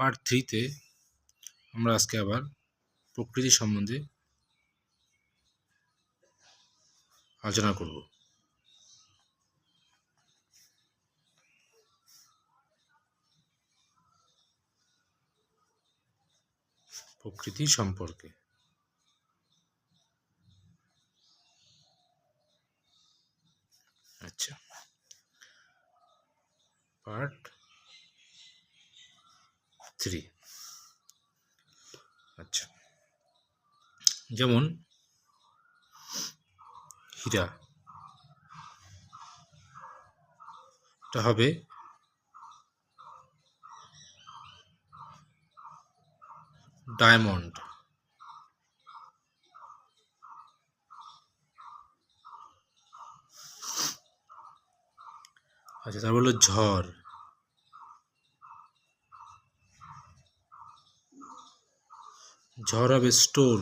Part 3-তে আমরা আজকে আবার প্রকৃতি সম্বন্ধে আলোচনা করব। প্রকৃতি সম্পর্কে আচ্ছা, পার্ট 3। আচ্ছা, যেমন হীরা, এটা হবে ডায়মন্ড। আচ্ছা, তারপর হলো ঝড়, ঝড় হবে স্টোন।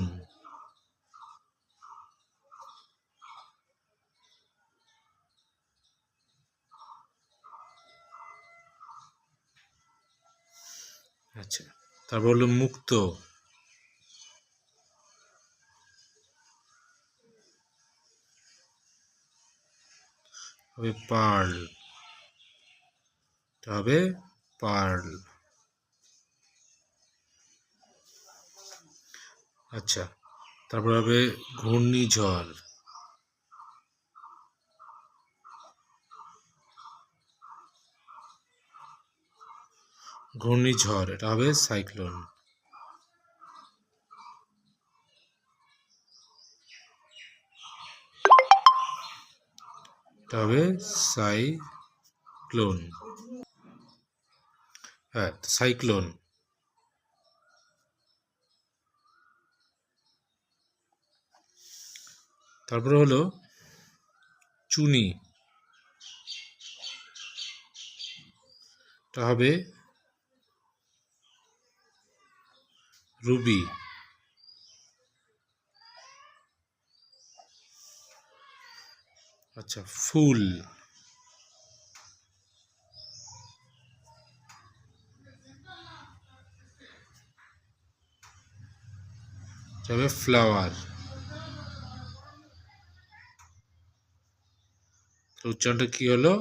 আচ্ছা, তারপর হলো মুক্ত, হবে পার্ল, এটা হবে পার্ল। আচ্ছা, তারপর হবে ঘূর্ণিঝড়, ঘূর্ণিঝড় এটা হবে সাইক্লোন। এটা হবে সাইক্লোন। হ্যাঁ, সাইক্লোন। তারপরে হলো চুনি, এটা হবে রুবি। আচ্ছা, ফুল, এটা হবে ফ্লাওয়ার। উচ্চারণটা কি হলো?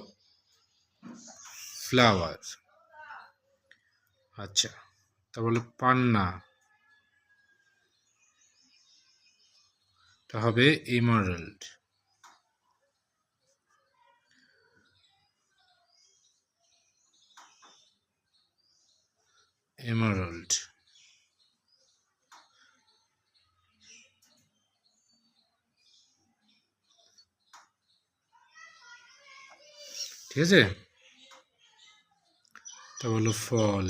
ফ্লাওয়ার। আচ্ছা, তারপর হলো পান্না, এটা হবে এমারাল্ড। এমারাল্ড। ঠিক আছে, তারপর হলো ফল,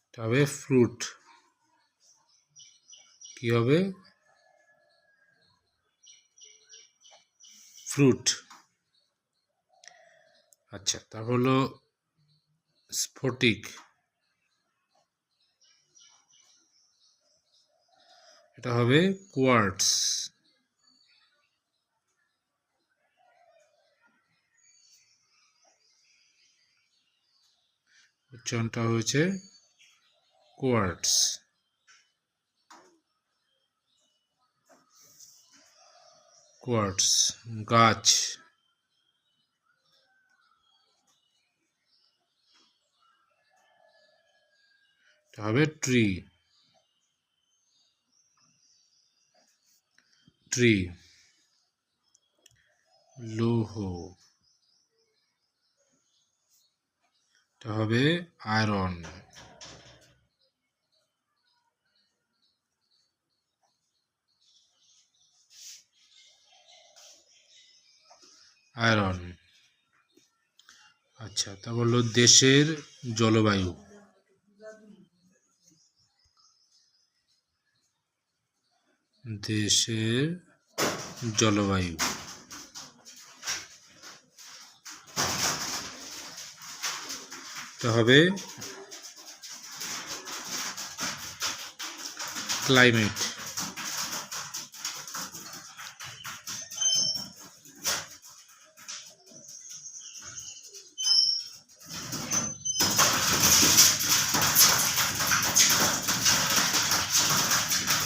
এটা হবে ফ্রুট। কি হবে? ফ্রুট। আচ্ছা, তারপর হলো স্ফটিক, এটা হবে কোয়ার্টস। উচ্চারণটা হয়েছে কোয়ার্টস। কোয়ার্টস গাছ, এটা হবে ট্রি। ট্রি। লৌহ, এটা হবে আয়রন। আয়রন। আচ্ছা, তা বললো দেশের জলবায়ু, দেশের জলবায়ু, এটা হবে ক্লাইমেট।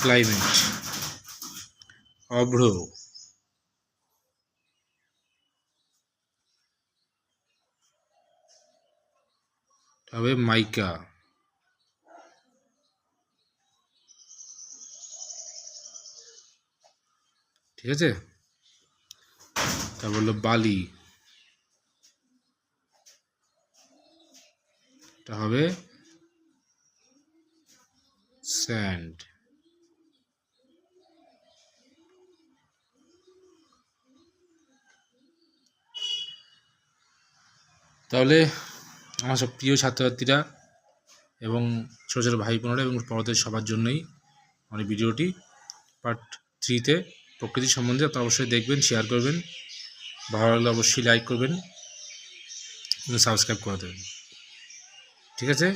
ক্লাইমেট। অভ্র, তবে মাইকা। ঠিক আছে, তারপর হলো বালি, এটা হবে স্যান্ড। তাহলে আমার সব প্রিয় ছাত্রছাত্রীরা এবং ছোটো ছোটো ভাই বোনেরা এবং পড়াদের সবার জন্যই আমার এই ভিডিওটি পার্ট 3-তে প্রকৃতি সম্বন্ধে আপনারা অবশ্যই দেখবেন, শেয়ার করবেন, ভালো লাগলে অবশ্যই লাইক করবেন, সাবস্ক্রাইব করে দেবেন। ঠিক আছে।